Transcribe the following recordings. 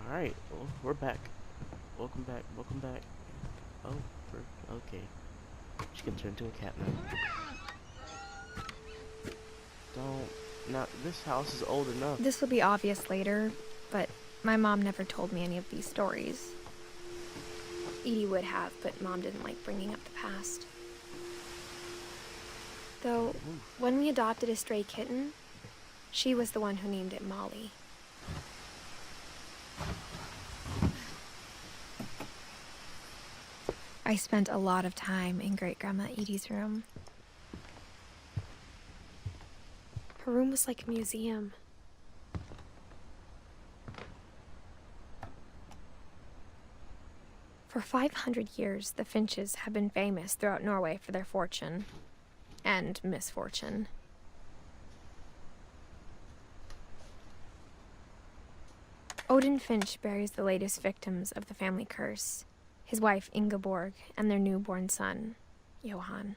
Alright, well, we're back. Welcome back, welcome back. Oh, we're okay. She can turn into a cat now. Now, this house is old enough. This will be obvious later, but my mom never told me any of these stories. Edie would have, but Mom didn't like bringing up the past. Though, when we adopted a stray kitten, she was the one who named it Molly. I spent a lot of time in Great-Grandma Edie's room. Her room was like a museum. For 500 years, the Finches have been famous throughout Norway for their fortune and misfortune. Odin Finch buries the latest victims of the family curse, his wife Ingeborg and their newborn son, Johan.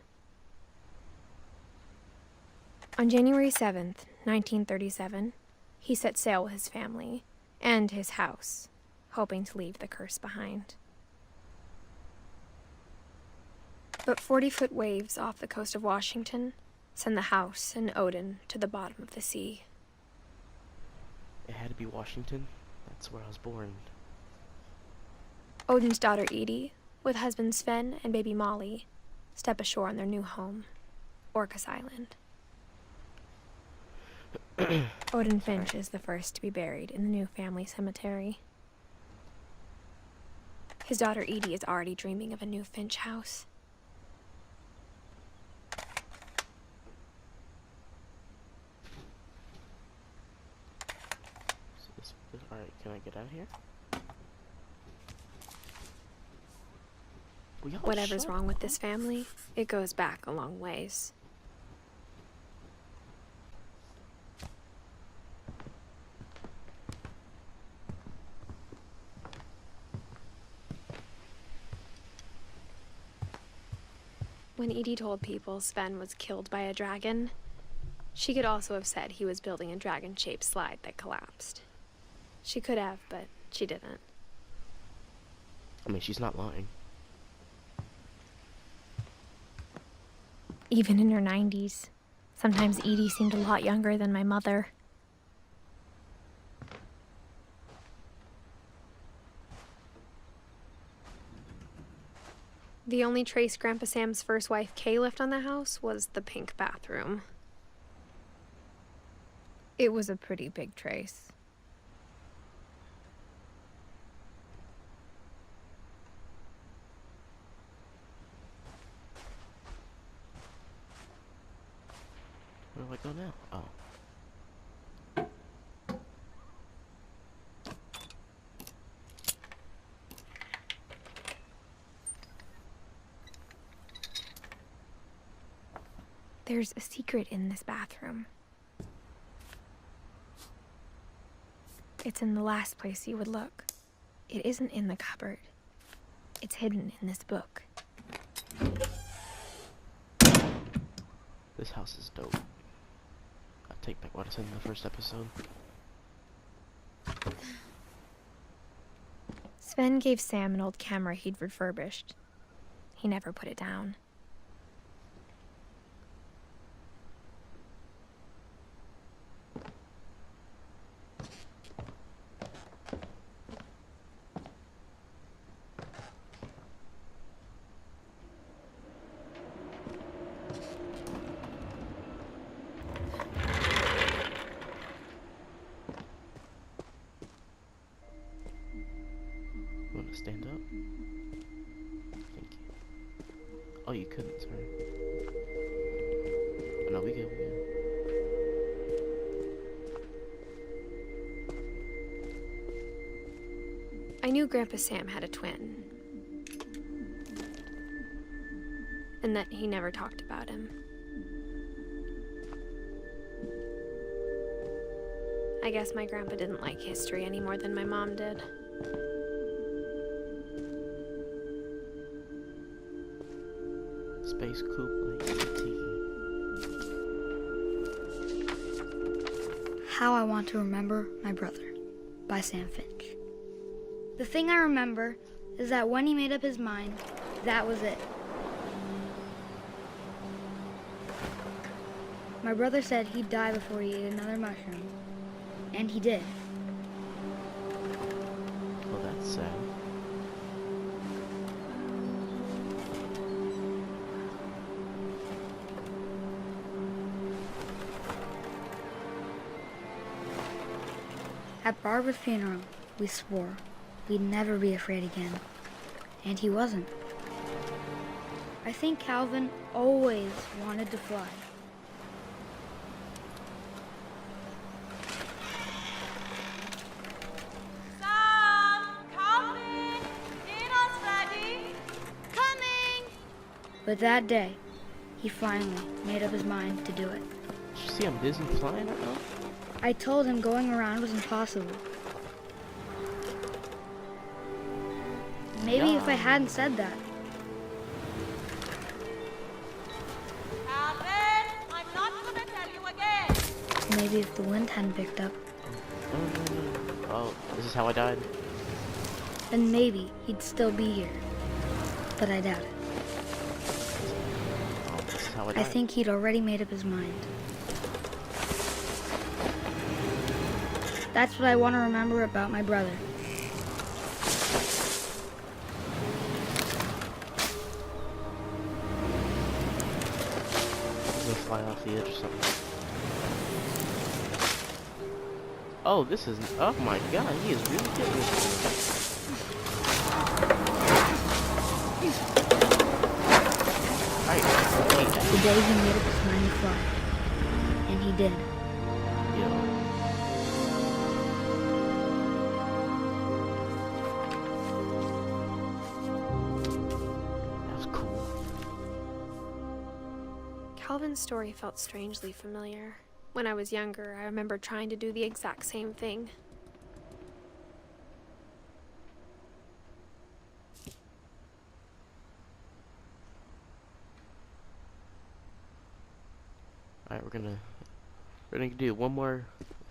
On January 7th, 1937, he set sail with his family and his house, hoping to leave the curse behind. But 40-foot waves off the coast of Washington send the house and Odin to the bottom of the sea. It had to be Washington. That's where I was born. Odin's daughter Edie, with husband Sven and baby Molly, step ashore on their new home, Orcas Island. Odin Finch is the first to be buried in the new family cemetery. His daughter Edie is already dreaming of a new Finch house. Alright, can I get out of here? Whatever's wrong with this family, it goes back a long ways. When Edie told people Sven was killed by a dragon, she could also have said he was building a dragon-shaped slide that collapsed. She could have, but she didn't. I mean, she's not lying. Even in her 90s, sometimes Edie seemed a lot younger than my mother. The only trace Grandpa Sam's first wife, Kay, left on the house was the pink bathroom. It was a pretty big trace. Where do I go now? Oh. There's a secret in this bathroom. It's in the last place you would look. It isn't in the cupboard. It's hidden in this book. This house is dope. I take back what I said in the first episode. Sven gave Sam an old camera he'd refurbished. He never put it down. You want to stand up? Thank you. Oh, you couldn't, sorry. Oh, no, we good, we good. I knew Grandpa Sam had a twin. And that he never talked about him. I guess my grandpa didn't like history any more than my mom did. Space Coupe like ET. How I Want to Remember My Brother by Sam Finch. The thing I remember is that when he made up his mind, that was it. My brother said he'd die before he ate another mushroom. And he did. Well, that's sad. At Barbara's funeral, we swore we'd never be afraid again. And he wasn't. I think Calvin always wanted to fly. But that day, he finally made up his mind to do it. Did you see I'm busy flying right now? I told him going around was impossible. Maybe if I hadn't said that. Calvin, I'm not gonna tell you again. Maybe if the wind hadn't picked up. Oh, this is how I died? Then maybe he'd still be here. But I doubt it. Oh, this is how I died. I think he'd already made up his mind. That's what I want to remember about my brother. I'm gonna fly off the edge or something. Oh, this is... Oh my god, he is really good at this. The day he made up his mind to fly. And he did. Calvin's story felt strangely familiar. When I was younger, I remember trying to do the exact same thing. Alright, we're gonna do one more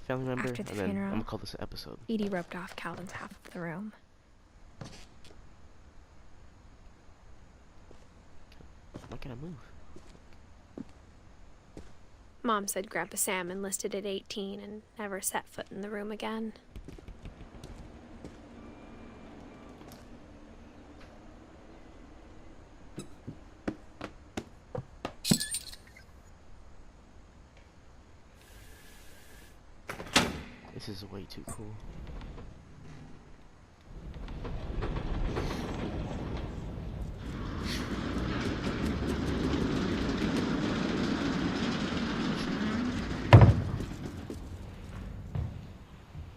family member, After the and then I'm funeral, gonna call this an episode. Edie roped off Calvin's half of the room. Why can't I move? Mom said Grandpa Sam enlisted at 18 and never set foot in the room again. This is way too cool.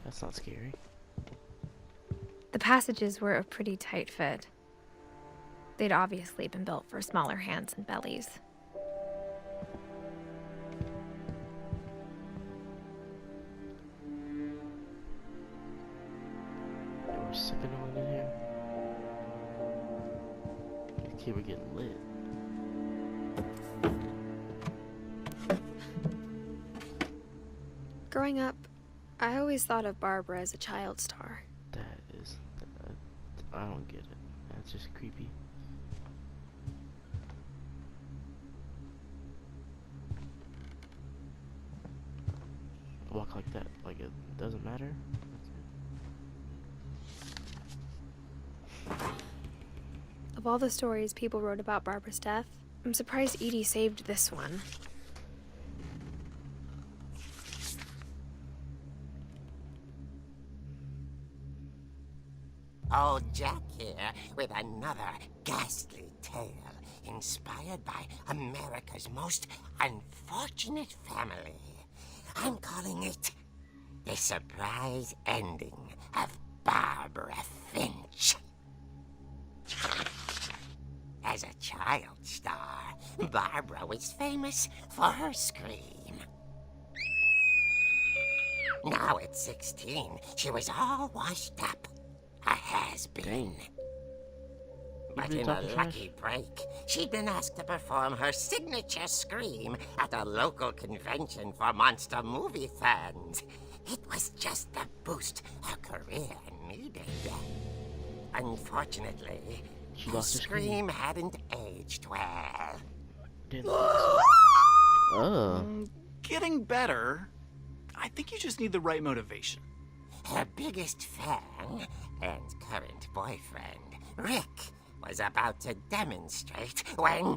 That's not scary. The passages were a pretty tight fit. They'd obviously been built for smaller hands and bellies. They were sipping on in here. The kid were getting lit. Growing up, I always thought of Barbara as a child star. That is... I don't get it. That's just creepy. Walk like that, like it doesn't matter. Of all the stories people wrote about Barbara's death, I'm surprised Edie saved this one. Old Jack here with another ghastly tale inspired by America's most unfortunate family. I'm calling it The Surprise Ending of Barbara Finch. As a child star, Barbara was famous for her scream. Now at 16, she was all washed up. A has-been. Dang. But in a lucky break, she'd been asked to perform her signature scream at a local convention for monster movie fans. It was just the boost her career needed. Unfortunately, She the lost her scream. scream hadn't aged well. Didn't think so. Oh. Getting better. I think you just need the right motivation. Her biggest fan and current boyfriend, Rick, was about to demonstrate when...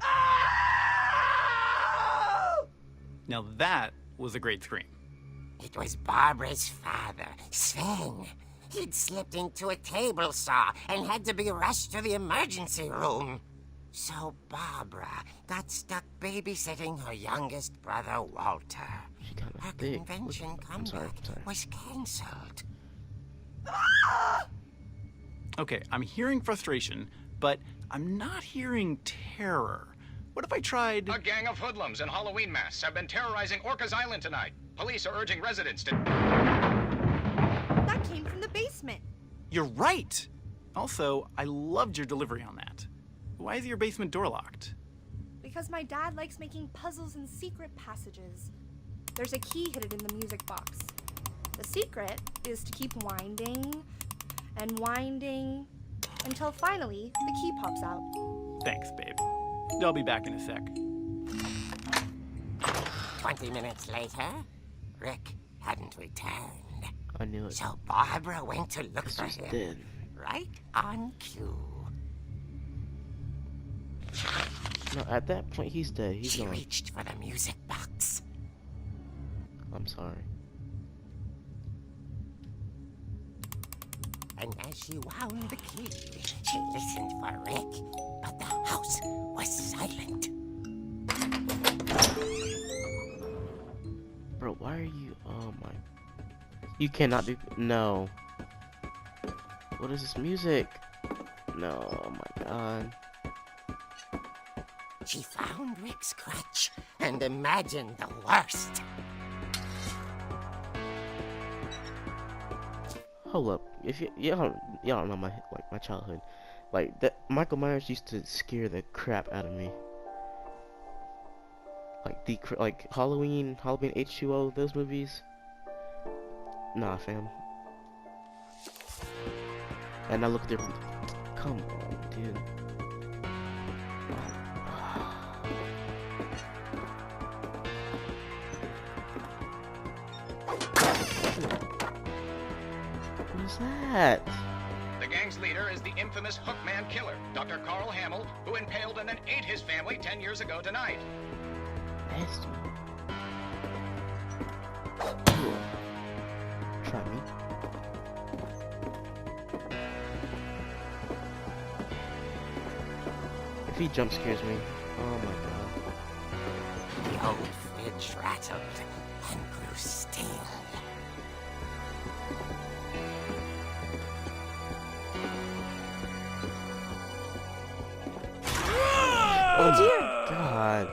Now that was a great scream. It was Barbara's father, Sven. He'd slipped into a table saw and had to be rushed to the emergency room. So Barbara got stuck babysitting her youngest brother, Walter. She kind of Her thick. convention I'm sorry. comeback was cancelled. Okay, I'm hearing frustration, but I'm not hearing terror. What if I tried... A gang of hoodlums in Halloween masks have been terrorizing Orcas Island tonight. Police are urging residents to... That came from the basement. You're right! Also, I loved your delivery on that. Why is your basement door locked? Because my dad likes making puzzles and secret passages. There's a key hidden in the music box. The secret is to keep winding and winding until finally the key pops out. Thanks, babe. I'll be back in a sec. 20 minutes later, Rick hadn't returned. I knew it. So Barbara went to look for She's him. dead. Right on cue. No, at that point, he's dead. He's She gone. reached for the music box. I'm sorry. And as she wound the key, she listened for Rick, but the house was silent. Bro, why are you... Oh my... You cannot be... No. What is this music? No, oh my god. She found Rick's crutch and imagined the worst. Hold up. If y'all don't know my childhood. Like, that Michael Myers used to scare the crap out of me. Like Halloween H2O, those movies. Nah, fam. And I look different. Come on, dude. What is that? The gang's leader is the infamous Hookman killer, Dr. Carl Hamill, who impaled and then ate his family 10 years ago tonight. Nasty. Try me. If he jump scares me, oh my god. The old fridge rattled and grew still. Oh dear god.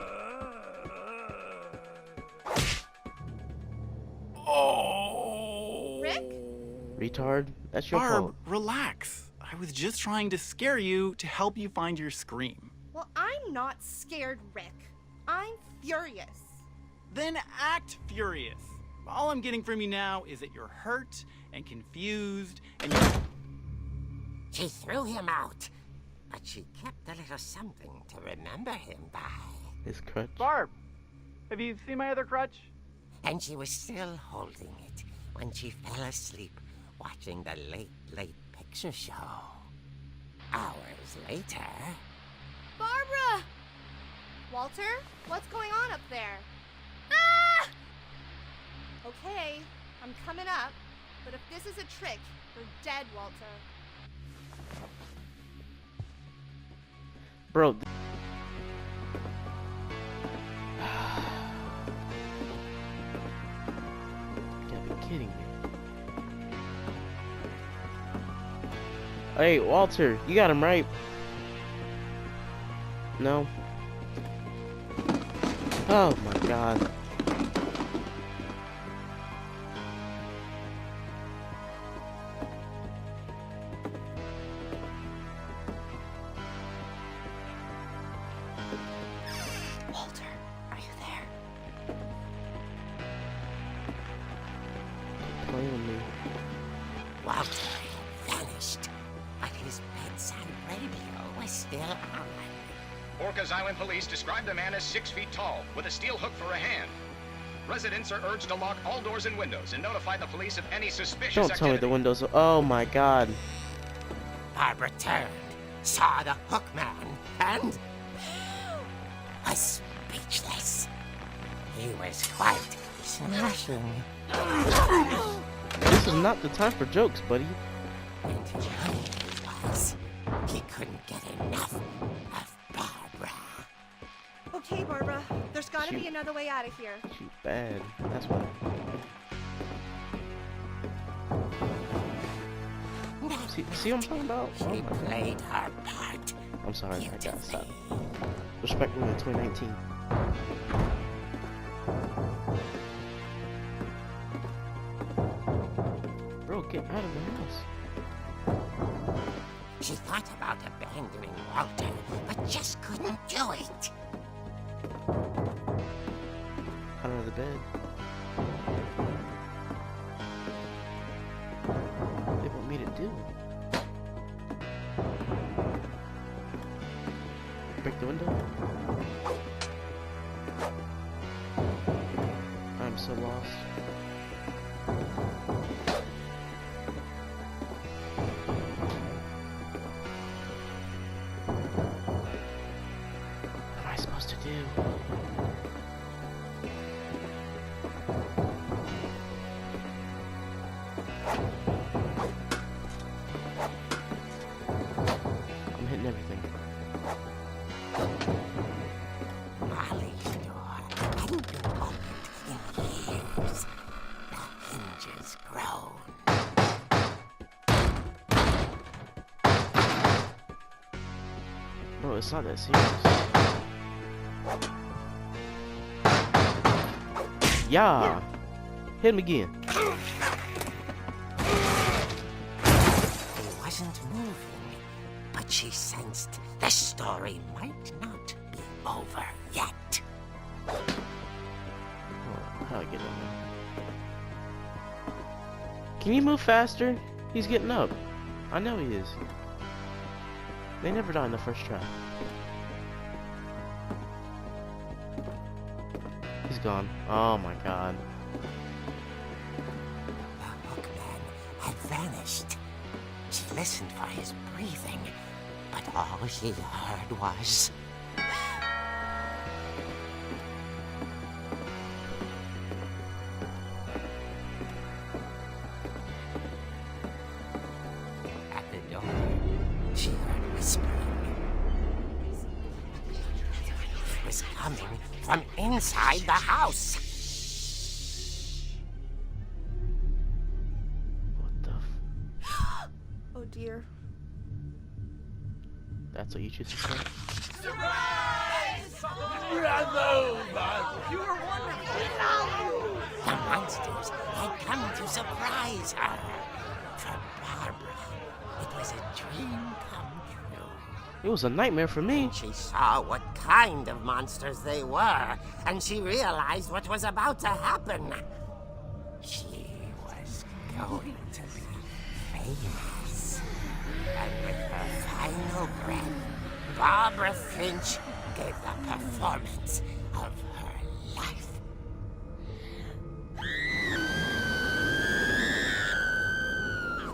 Oh! Rick? Retard, that's your Barb, fault. relax. I was just trying to scare you to help you find your scream. Well, I'm not scared, Rick. I'm furious. Then act furious. All I'm getting from you now is that you're hurt and confused and you're... She threw him out, but she kept a little something to remember him by. His crutch. Barb, have you seen my other crutch? And she was still holding it when she fell asleep watching the late picture show. Hours later... Barbara! Walter, what's going on up there? Ah! Okay, I'm coming up, but if this is a trick, you're dead, Walter. Bro. You gotta be kidding me. Hey, Walter, you got him right. No. Oh my god. Walter, are you there? Play with me. Walter had vanished, but his bedside radio was still on. Orcas Island police describe the man as 6 feet tall, with a steel hook for a hand. Residents are urged to lock all doors and windows and notify the police of any suspicious Don't tell me the windows. Oh my god. Barbara turned, saw the hook man, and was speechless. He was quite smashing. This is not the time for jokes, buddy. And he was. He couldn't get enough of Barbara. Okay, Barbara. There's gotta be Shoot. another way out of here. She's bad. That's why. See what I'm talking about? Oh She my god. played her part. I'm sorry, I gotta stop. Beautifully. Respect me in 2019. Bro, get out of the house. She thought about abandoning Walter, but just couldn't do it. Out of the bed. What they want me to do? Break the window? I'm so lost. What am I supposed to do? I'm hitting everything. Molly's door hadn't been opened in years. The hinges groaned. Bro, it's not that serious. Yeah! Hit him again. He wasn't moving, but she sensed the story might not be over yet. Oh, how do I get in there? Can you move faster? He's getting up. I know he is. They never die in the first try. He's gone. Oh my god. The hookman had vanished. She listened for his breathing, but all she heard was... At the door, she heard whispering. It was coming from inside the house. What the f... Oh dear. That's what you choose to say? The monsters had come to surprise her. For Barbara, it was a dream come true. It was a nightmare for me. She saw what kind of monsters they were, and she realized what was about to happen. She was going to be famous. And with her final breath, Barbara Finch gave the performance of her life.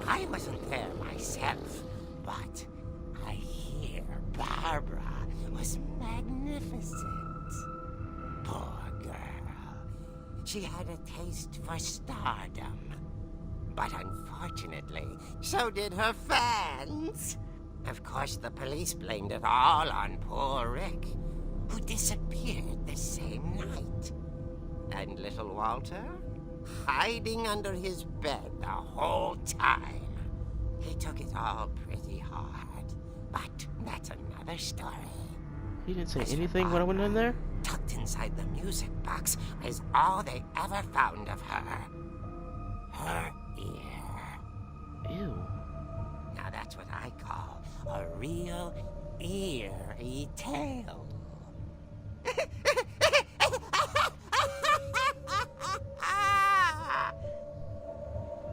I wasn't there myself, but I hear Barbara was magnificent. Poor girl. She had a taste for stardom. But unfortunately, so did her fans. Of course, the police blamed it all on poor Rick, who disappeared the same night. And little Walter? Hiding under his bed the whole time. He took it all pretty hard, but that's another story. He didn't say As for anything when I went in there? Tucked inside the music box is all they ever found of her. Her ear. Ew. Now that's what I call a real eerie tale.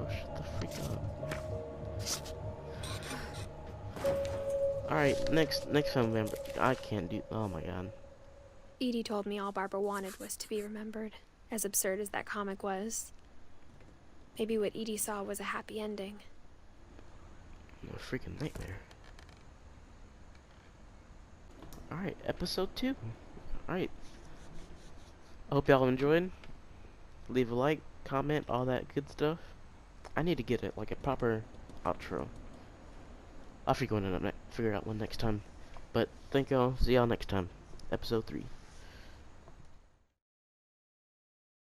Oh, shut the freak up. Alright, next family member. I can't do. Oh my god. Edie told me all Barbara wanted was to be remembered, as absurd as that comic was. Maybe what Edie saw was a happy ending. A freaking nightmare. Alright, episode 2. Alright. I hope y'all enjoyed. Leave a like, comment, all that good stuff. I need to get it like a proper outro. I'll figure out one next time. But thank y'all. See y'all next time. Episode 3.